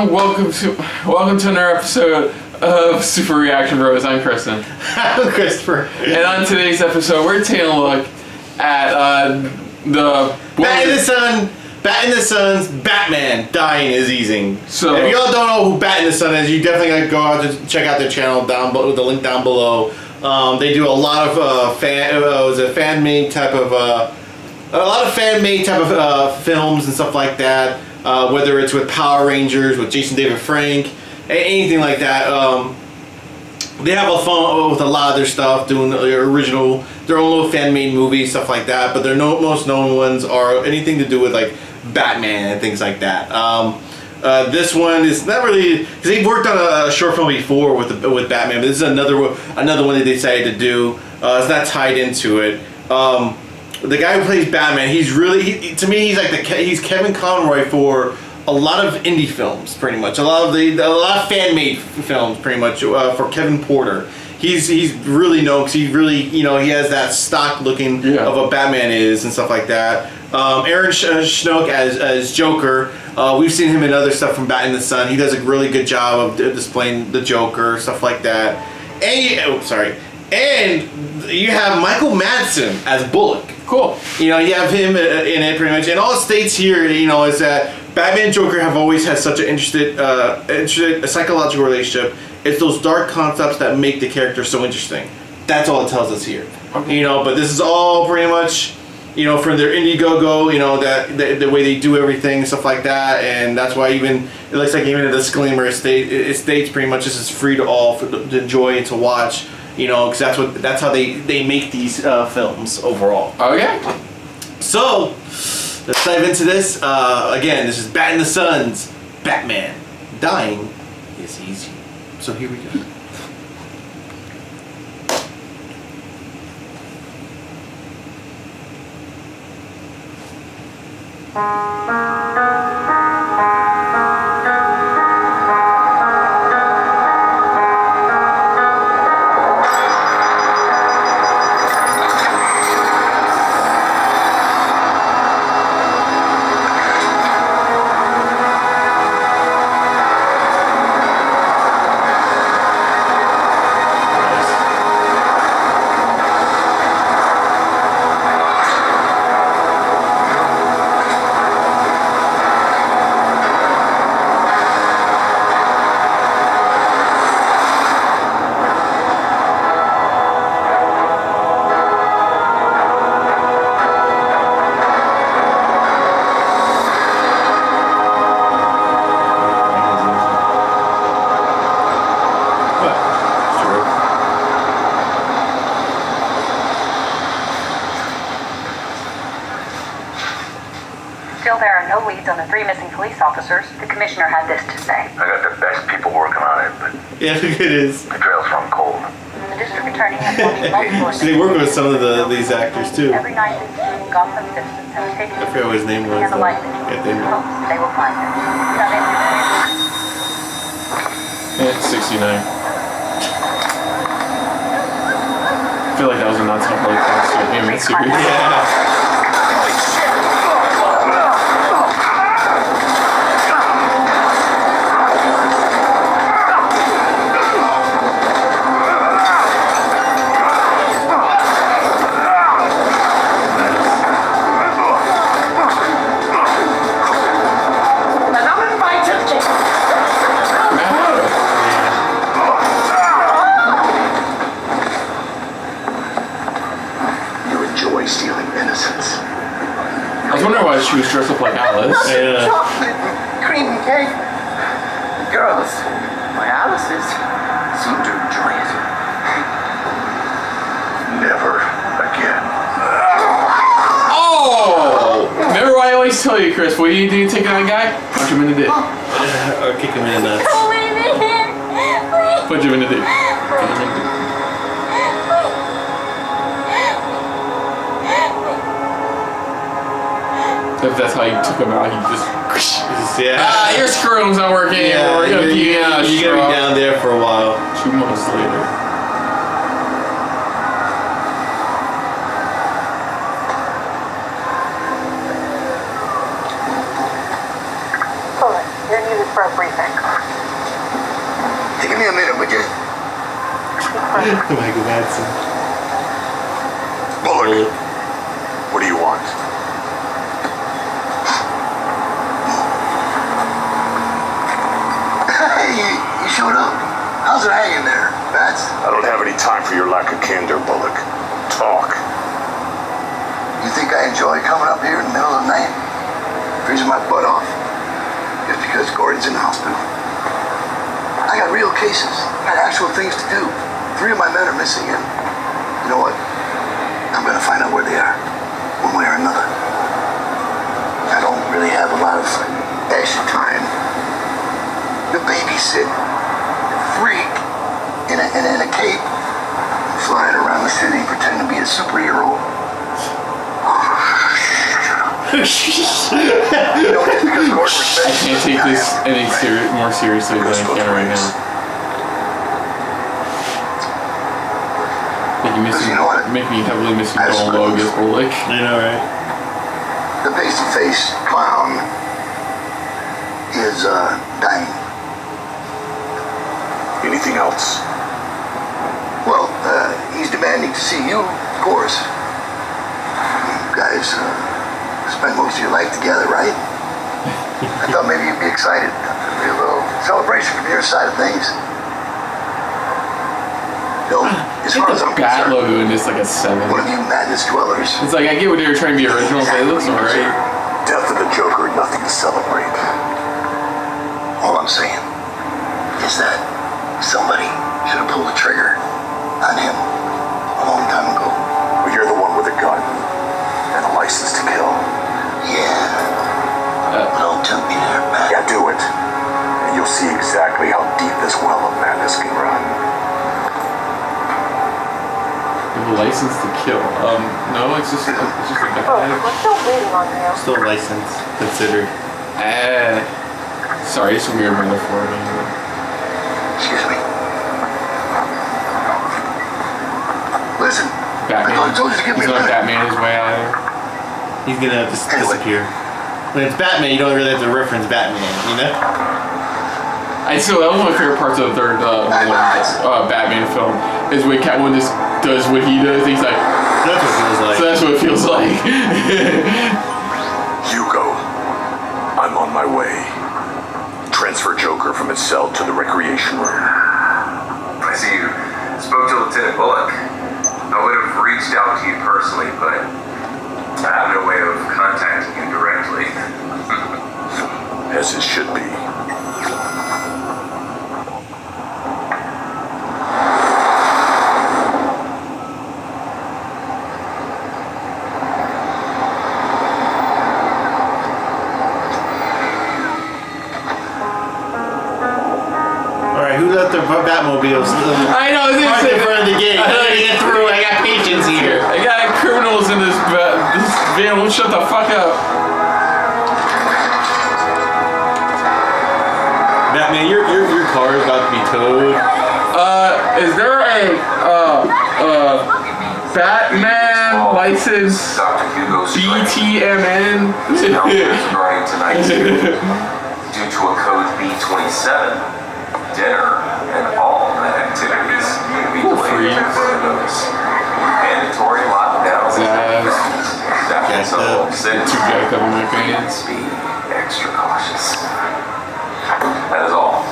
everyone. Welcome to another episode of Super Reaction Bros. I'm Kristen. I'm Christopher. And on today's episode, we're taking a look at the Bat in the Sun's Batman dying is easing. So if y'all don't know who Bat in the Sun is, you definitely gotta go out to check out their channel down below. The link down below. They do a lot of fan-made type of films and stuff like that. Whether it's with Power Rangers, with Jason David Frank, anything like that. They have a fun with a lot of their stuff, doing their own little fan-made movies, stuff like that. But their most known ones are anything to do with like Batman and things like that. This one is not really, because they've worked on a short film before with Batman, but this is another one that they decided to do. It's not tied into it. The guy who plays Batman, to me he's Kevin Conroy for a lot of indie films, pretty much. A lot of fan-made films, pretty much, for Kevin Porter. He's really known because he has that stock looking of what Batman is and stuff like that. Aaron Schnook as Joker. We've seen him in other stuff from Bat in the Sun. He does a really good job of displaying the Joker, stuff like that. And you have Michael Madsen as Bullock. Cool. You have him in it pretty much. And all it states here, is that Batman and Joker have always had such an interesting psychological relationship. It's those dark concepts that make the character so interesting. That's all it tells us here. Okay. But this is all pretty much, from their Indiegogo, that the way they do everything, stuff like that. And that's why it looks like even in the disclaimer, it states pretty much this is free to all to enjoy and to watch. Because that's how they make these films overall. Okay. So let's dive into this. Again, this is Bat in the Sun's Batman. Dying is easy. So here we go. Still, there are no leads on the 3 missing police officers. The commissioner had this to say. I got the best people working on it, but yeah, it is. the trail's run cold. The district attorney has wanted multiple. They work with some of these actors too. Every night these two Gotham citizens have taken I forget what his name was. and the light They hopes they will find him. It's 69. I feel like that was a non-stop really fast series. Yeah. Stealing innocence. I was wondering why she was dressed up like Alice. Yeah. Chocolate, cream cake. Girls, my Alices seem to enjoy it. Never again. Oh! Remember what I always tell you, Chris? What do you do taking that guy? Punch him in the dick. Or kick him in the nuts. Punch him in the dick. If that's how you took him out, he just your scrotum's not working anymore. You're gonna be down there for a while. 2 months later. You're needed for a briefing. Give me a minute, would you? Michael Madsen. Bullock, what do you want? Hey, you showed up. How's it hanging there, Bats? I don't have any time for your lack of candor, Bullock. Talk. You think I enjoy coming up here in the middle of the night? Freezing my butt off? Just because Gordon's in the hospital. I got real cases. I got actual things to do. 3 of my men are missing, and you know what? I'm gonna find out where they are, one way or another. I don't really have a lot of extra time to babysit freak in a cape, flying around the city pretending to be a superhero. You know, just because Gordon respects I can't take this any more seriously than I can right now. Make me heavily miss you, Donald August Bullock. I know, right? The pasty-faced clown is dying. Anything else? Well, he's demanding to see you, of course. You guys spent most of your life together, right? I thought maybe you'd be excited. There'd be a little celebration from your side of things. No, as far as I'm Bat concerned, logo and it's like a 7. one of you madness dwellers. It's like, I get what they were trying to be original, but it looks alright. Death of the Joker, nothing to celebrate. All I'm saying is that somebody should have pulled the trigger on him a long time ago. But you're the one with a gun and a license to kill. Yeah. Don't tempt me there, man. Yeah, do it. And you'll see exactly how deep this well of madness can run. The license to kill. No, it's just a badge. We're still waiting on you. Still licensed, considered. Sorry, it's a weird metaphor. Excuse me. Listen, Batman. I told you to give me He's a not minute. Batman his way out of it. He's gonna have to disappear. When it's Batman, you don't really have to reference Batman, you know? That was one of my favorite parts of the third Batman film, is when Catwoman just does what he does. He's like, That's what it feels like. so that's what it feels like. Hugo, I'm on my way. Transfer Joker from his cell to the recreation room. I see you spoke to Lieutenant Bullock. I would have reached out to you personally, but I have no way of contacting you directly. As it should be. Alright, who left their Batmobile still I know, it's parked in front of the gate? I know, I get through, I got patience here. I got criminals in this van. Won't shut the fuck up. Batman, your car is about to be towed. Is there a Batman license Dr. Hugo Strange. BTMN? Regarding tonight's due to a code B27, dinner and all activities will be delayed for further notice. Mandatory lockdowns. After some up. cities, Too jacked up in my pants. be extra cautious. That is all.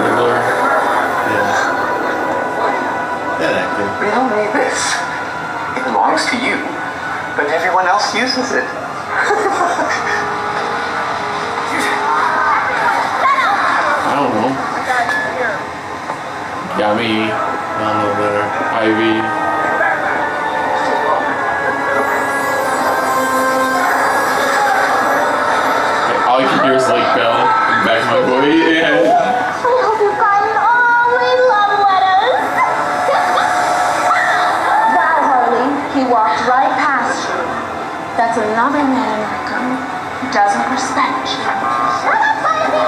Riddler. That actor. We don't need this. It belongs to you, but everyone else uses it. I don't know. Yummy. I don't know better. Ivy. All I can hear is Lake Bell in the back of my boy. Yeah. I hope you've gotten all my love letters. That Harley, he walked right past you. That's another man, Markham, who doesn't respect you. Shut up, Ivy!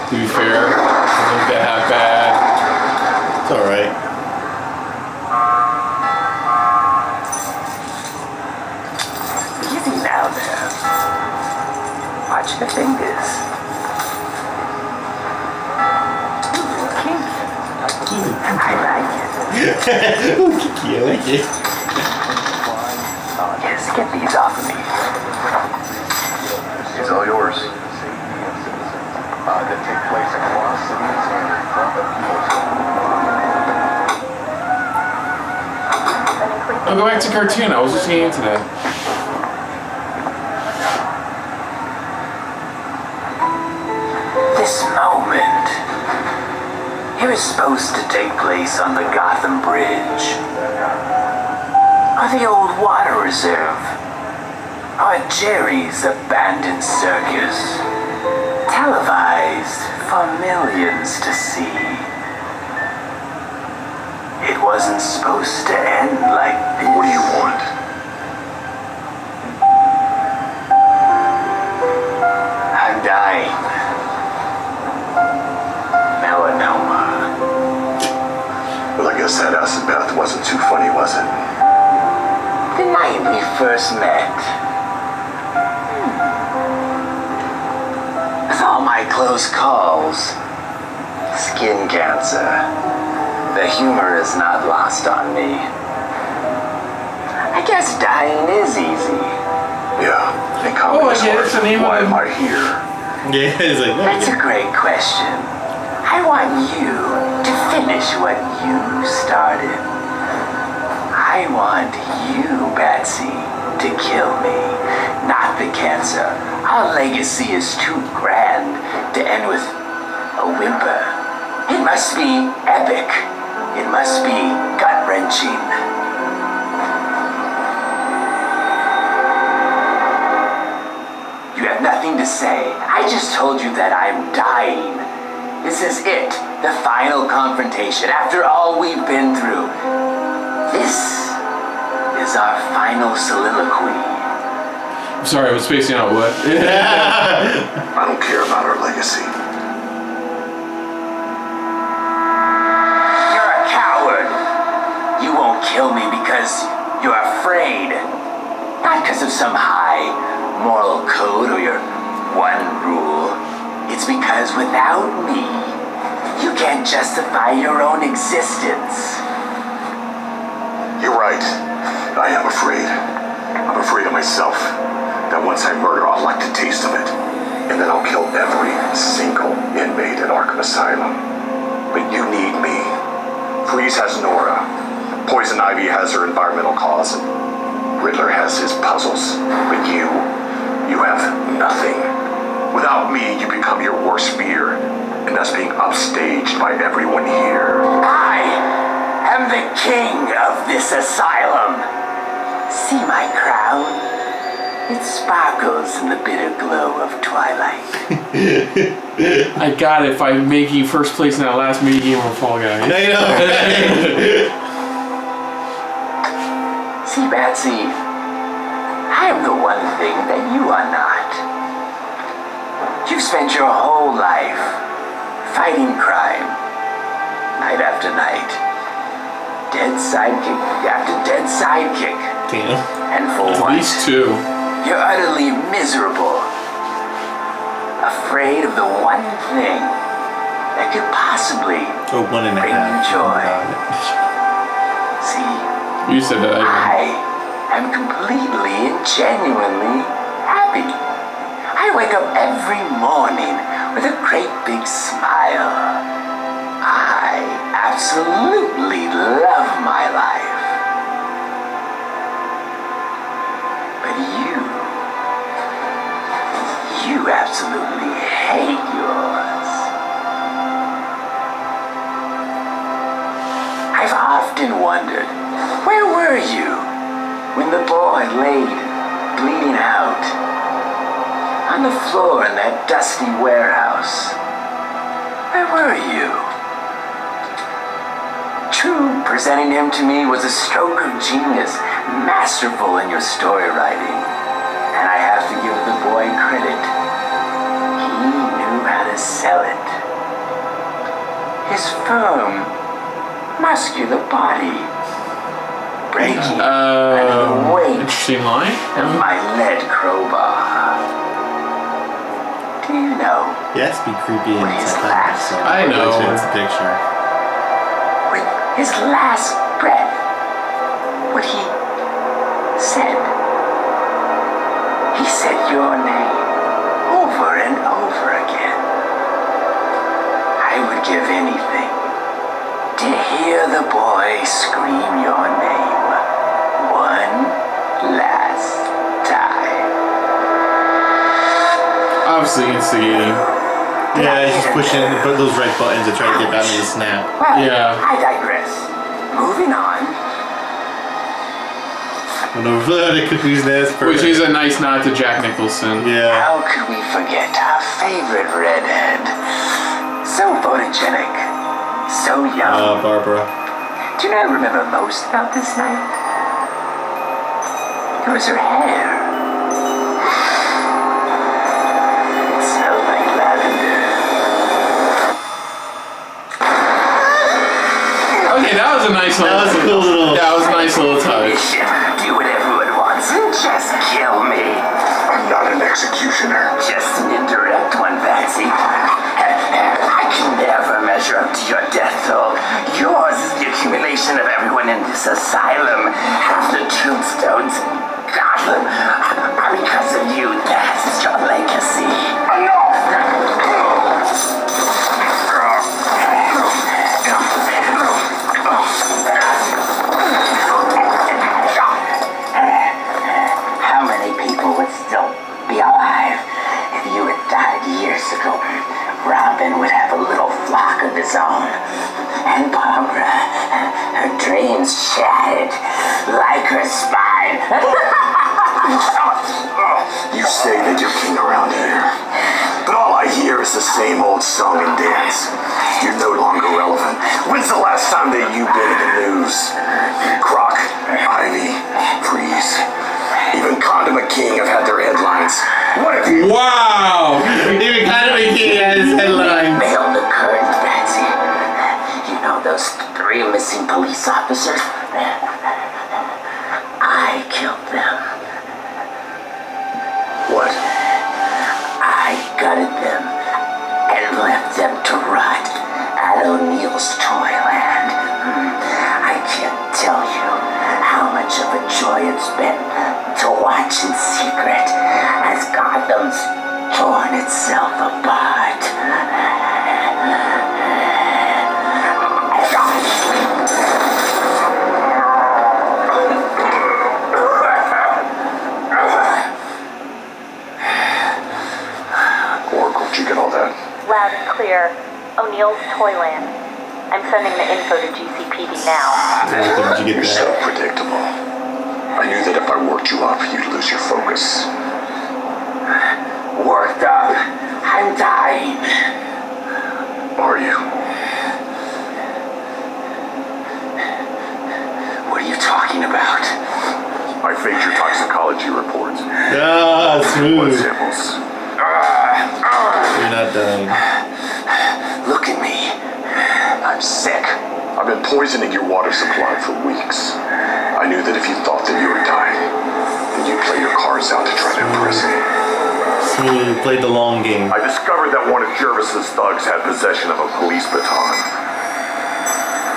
To be fair, I think they have bad It's alright. Easy now there. Watch the fingers. I like it. Ooh, Kiki, I like it. Yes, get these off of me. It's all yours. That take place across cities and in front of people's I'll go back to cartoon. I was just getting into that. This moment. It was supposed to take place on the Gotham Bridge. Or the old water reserve. Or Jerry's abandoned circus. Televised for millions to see. It wasn't supposed to end like this. What do you want? I'm dying. Melanoma. Well, I guess that acid bath wasn't too funny, was it? The night we first met. With all my close calls. Skin cancer. The humor is not lost on me. I guess dying is easy. Yeah, and comedy is yeah, it's the name of Why the- am I here? Yeah, it's like, That's a great question. I want you to finish what you started. I want you, Betsy, to kill me, not the cancer. Our legacy is too grand to end with a whimper. It must be epic. It must be gut-wrenching. You have nothing to say. I just told you that I'm dying. This is it. The final confrontation after all we've been through. This is our final soliloquy. I'm sorry, I was spacing out. What? I don't care about our legacy. You're a coward. You won't kill me because you're afraid. Not because of some high moral code or your one rule. It's because without me, you can't justify your own existence. You're right. I am afraid. I'm afraid of myself. That once I murder, I'll like the taste of it. And then I'll kill every single inmate in Arkham Asylum. But you need me. Freeze has Nora. Poison Ivy has her environmental cause. And Riddler has his puzzles. But you have nothing. Without me, you become your worst fear. And that's being upstaged by everyone here. I am the king of this asylum. See my crown? It sparkles in the bitter glow of twilight. I got it by making first place in that last mini game on Fall Guys. I know. See, Betsy, I am the one thing that you are not. You've spent your whole life fighting crime, night after night. Dead sidekick after dead sidekick. Damn. And for At once, least two. you're utterly miserable. Afraid of the one thing that could possibly Oh, 1.5. bring you joy. See, You said that. I am completely and genuinely happy. I wake up every morning with a great big smile. I absolutely love my life. But you absolutely hate yours. I've often wondered, where were you when the boy laid bleeding out on the floor in that dusty warehouse? Where were you? True, presenting him to me was a stroke of genius, masterful in your story writing. And I have to give the boy credit. He knew how to sell it. His firm muscular body. Breaking under the weight Interesting line. of my lead crowbar. Do you know Yes, be creepy and his psychotic. last- So I know. It's a picture. with his last breath, what he said? He said your name over and over again. I would give anything to hear the boy scream your name one last time. Obviously instigating. Yeah, he's just pushing those red buttons to try to get Batman to snap. Well, Yeah. I digress. Moving on. The cuckoo's nest. Which is a nice nod to Jack Nicholson. Yeah. How could we forget our favorite redhead? So photogenic, so young. Barbara. Do you know what I remember most about this night? It was her hair. It smelled like lavender. Okay, that was a nice little. That was a cool little. That was a nice little touch. Do what everyone wants and just kill me. I'm not an executioner. Just an indirect one, Patsy. I can never measure up to your death toll. Yours is the accumulation of everyone in this asylum. Half the tombstones in Gotham are because of you. That's your legacy. How many people would still be alive if you had died years ago? Robin would have a little flock of his own. And Barbara, her dreams shattered like her spine. You say that you're king around here, but all I hear is the same old song and dance. You're no longer relevant. When's the last time that you've been in the news? Croc, Ivy, Freeze, even Condiment King have had their headlines. What have you? Wow! Even kind of a kid had his headline. Bailed the curtain, Patsy. You know those 3 missing police officers? I killed them. What? I gutted them and left them to rot at O'Neill's Toyland. I can't tell you how much of a joy it's been to watch in secret as Gotham's torn itself apart. Oracle, did you get all that? Loud and clear. O'Neill's Toyland. I'm sending the info to GCPD now. Did you You're get so that? predictable. I knew that if I worked you up, you'd lose your focus. Worked up. I'm dying. Are you? What are you talking about? I faked your toxicology reports. Ah, Blood smooth. samples. You're not dying. Look at me. I'm sick. I've been poisoning your water supply for weeks. I knew that if you thought that you were dying, then you'd play your cards out to try to impress me. Smooth. Played the long game. I discovered that one of Jervis's thugs had possession of a police baton.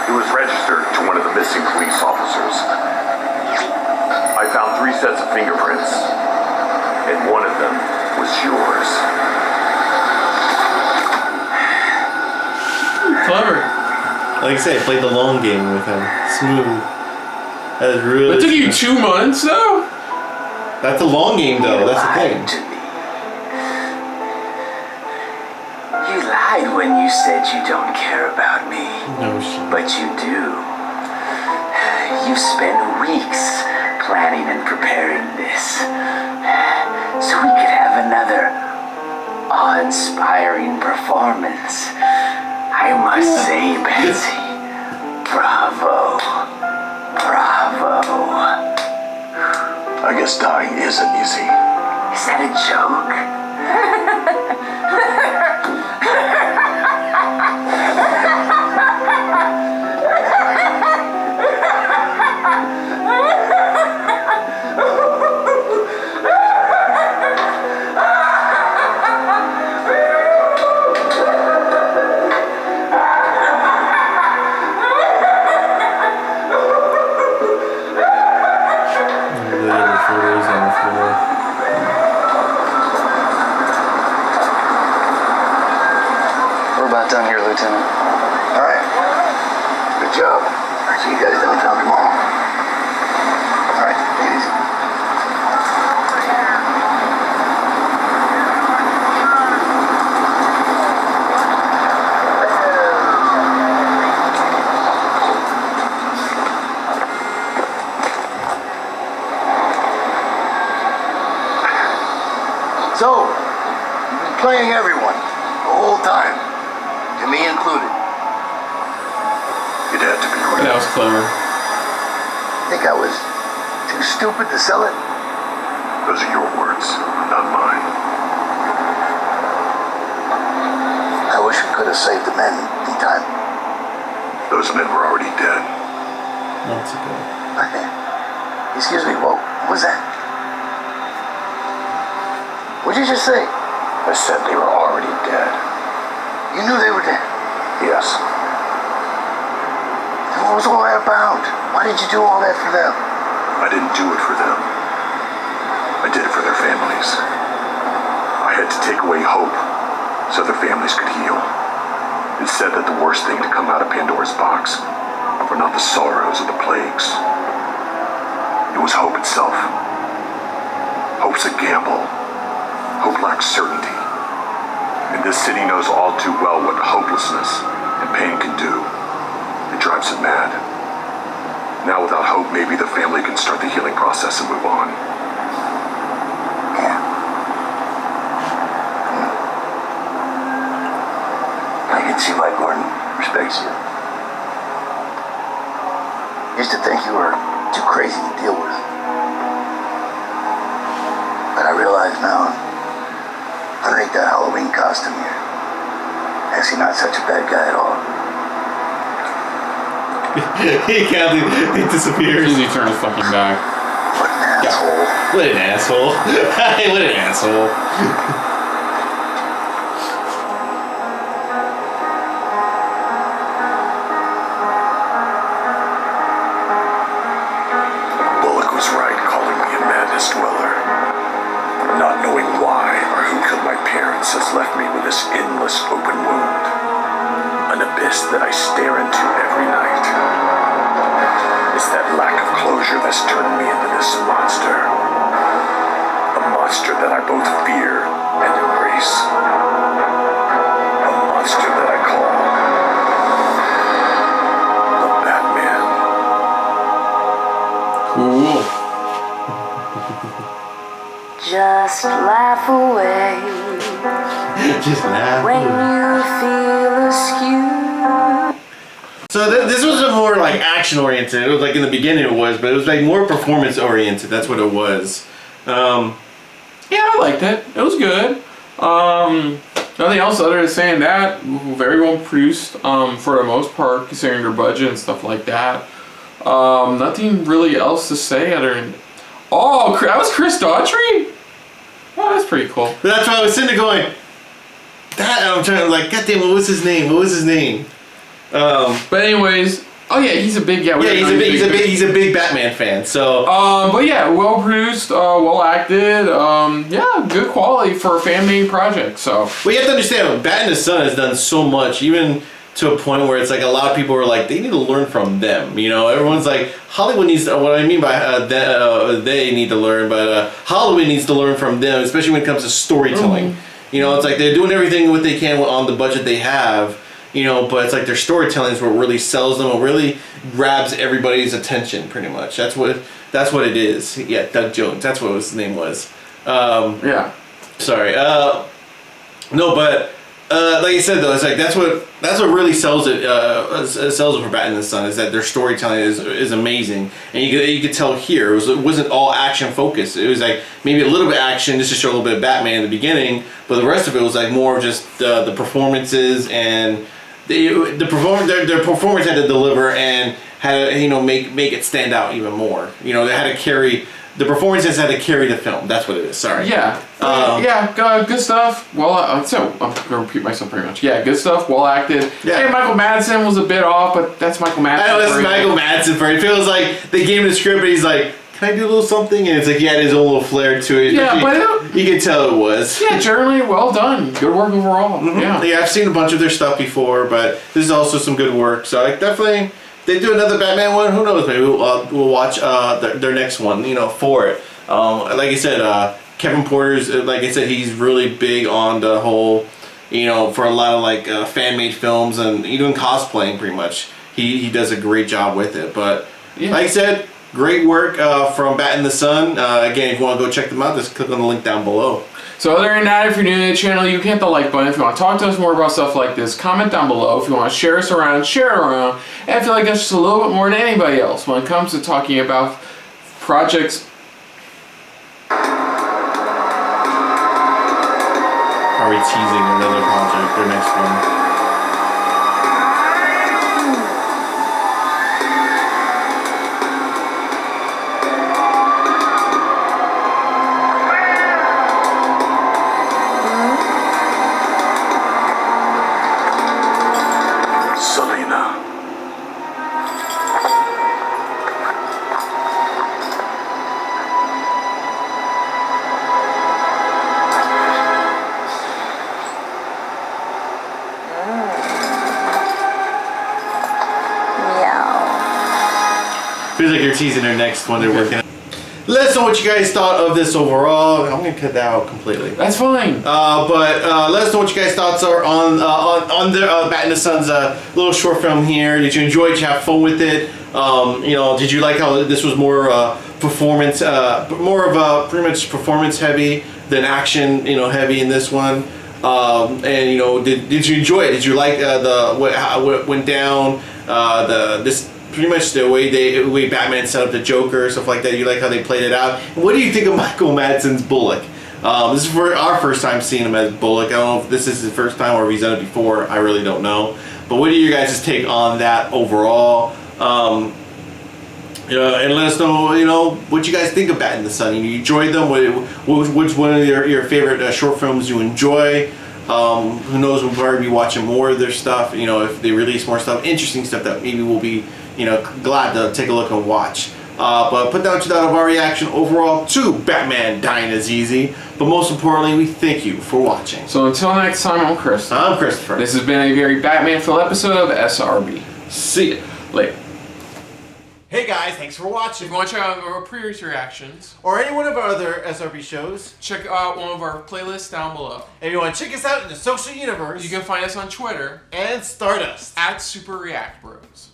It was registered to one of the missing police officers. I found 3 sets of fingerprints, and one of them was yours. Clever. Like I said, I played the long game with him. Smooth. That is really. It took you 2 months though? That's a long game though. That's the thing. Lied to me. You lied when you said you don't care about me. No shit. But you do. You spent weeks planning and preparing this. So we could have another awe-inspiring performance. I must say, Betsy, bravo. Bravo. I guess dying isn't easy. Is that a joke? Good job. I'll see you guys downtown tomorrow. All right, take it easy. So, you've been playing everyone the whole time, to me included. It had to be right. That was clever. Think I was too stupid to sell it? Those are your words, not mine. I wish we could have saved the men in time. Those men were already dead. Months ago. Excuse me, what was that? What'd you just say? I said they were already dead. You knew they were dead. Yes. Then what was all that about? Why did you do all that for them? I didn't do it for them. I did it for their families. I had to take away hope so their families could heal. It said that the worst thing to come out of Pandora's box were not the sorrows or the plagues. It was hope itself. Hope's a gamble. Hope lacks certainty. And this city knows all too well what hopelessness and pain can do. It drives it mad. Now without hope, maybe the family can start the healing process and move on. Yeah. I can see why Gordon respects you. Used to think you were too crazy to deal with. But I realize now, underneath that Halloween costume, you're actually not such a bad guy at all. He disappears. He turns his fucking back. What an asshole. What an asshole. What an asshole. Bullock was right calling me a madness dweller. Not knowing why or who killed my parents has left me with this endless open wound. An abyss that I stare into every night. It's that lack of closure that's turned me into this monster. A monster that I both fear and embrace. A monster that I call the Batman. Cool. Just laugh away Just laugh. when you feel askew. So this was a more like action oriented. It was like in the beginning it was, but it was like more performance oriented. That's what it was. Yeah, I liked it. It was good. Nothing else other than saying that. Very well produced for the most part, considering their budget and stuff like that. Nothing really else to say other than... Oh, that was Chris Daughtry? Oh, that's pretty cool. But that's why I was sitting there going, that I'm trying to like, goddamn, what was his name? What was his name? But anyways, oh yeah, he's a big he's a big Batman fan. So but yeah, well produced, well acted, yeah, good quality for a fan made project. So well, you have to understand, Bat and the Sun has done so much, even to a point where it's like a lot of people are like, they need to learn from them. You know, everyone's like, Hollywood needs to, what I mean by they need to learn, but Hollywood needs to learn from them, especially when it comes to storytelling. You know, it's like they're doing everything what they can on the budget they have. You know, but it's like their storytelling is what really sells them, what really grabs everybody's attention, pretty much. That's what it is. Yeah, Doug Jones. That's what his name was. yeah. Sorry. No, but like I said though, it's like that's what really sells it. Sells it for Bat and the Sun is that their storytelling is amazing, and you could tell here it wasn't all action focused. It was like maybe a little bit action just to show a little bit of Batman in the beginning, but the rest of it was like more of just the performances and. Their performance had to deliver and had to, make it stand out even more. You know, they had to carry the performances had to carry the film. That's what it is. Sorry. Yeah. Good stuff. Well, so I'm gonna repeat myself pretty much. Yeah, good stuff. Well acted. Yeah. Hey, Michael Madsen was a bit off, but that's Michael Madsen. I know that's Michael Madsen for it. It feels like they gave him the script, but he's like, "Can I do a little something?" And it's like he had his own little flair to it. Yeah, but you can tell it was. Yeah, generally well done. Good work overall. Mm-hmm. Yeah, I've seen a bunch of their stuff before, but this is also some good work. So like definitely they do another Batman one, who knows? Maybe we'll watch their next one. For it. Like I said, Kevin Porter's like I said, he's really big on the whole. For a lot of like fan-made films and even cosplaying, pretty much. He does a great job with it. But like I said, great work from Bat in the Sun. Again, if you want to go check them out, just click on the link down below. So other than that, if you're new to the channel, you can hit the like button. If you want to talk to us more about stuff like this, comment down below. If you want to share us around, share it around. And I feel like that's just a little bit more than anybody else when it comes to talking about projects. Are we teasing another project, their next one? Feels like you're teasing their next one they're working on. Let us know what you guys thought of this overall. I'm gonna cut that out completely. That's fine. But let us know what you guys' thoughts are on the Bat in the Sun's little short film here. Did you enjoy it? Did you have fun with it? Did you like how this was more performance, more of a pretty much performance heavy than action, heavy in this one? Did you enjoy it? Did you like what went down? Pretty much the way Batman set up the Joker, stuff like that. You like how they played it out. And what do you think of Michael Madsen's Bullock? This is for our first time seeing him as Bullock. I don't know if this is his first time or if he's done it before. I really don't know. But what are your guys' take on that overall? And let us know, what you guys think of Bat in the Sun. You enjoyed them? Which one of your favorite short films you enjoy? Who knows? We'll probably be watching more of their stuff. If they release more stuff, interesting stuff that maybe we'll be, glad to take a look and watch. But put down to that of our reaction overall to Batman Dying is Easy. But most importantly, we thank you for watching. So until next time, I'm Chris. I'm Christopher. This has been a very Batman-filled episode of SRB. See ya Later. Hey guys, thanks for watching. If you want to check out our previous reactions, or any one of our other SRB shows, check out one of our playlists down below. If you want to check us out in the social universe, you can find us on Twitter and Stardust @SuperReactBros.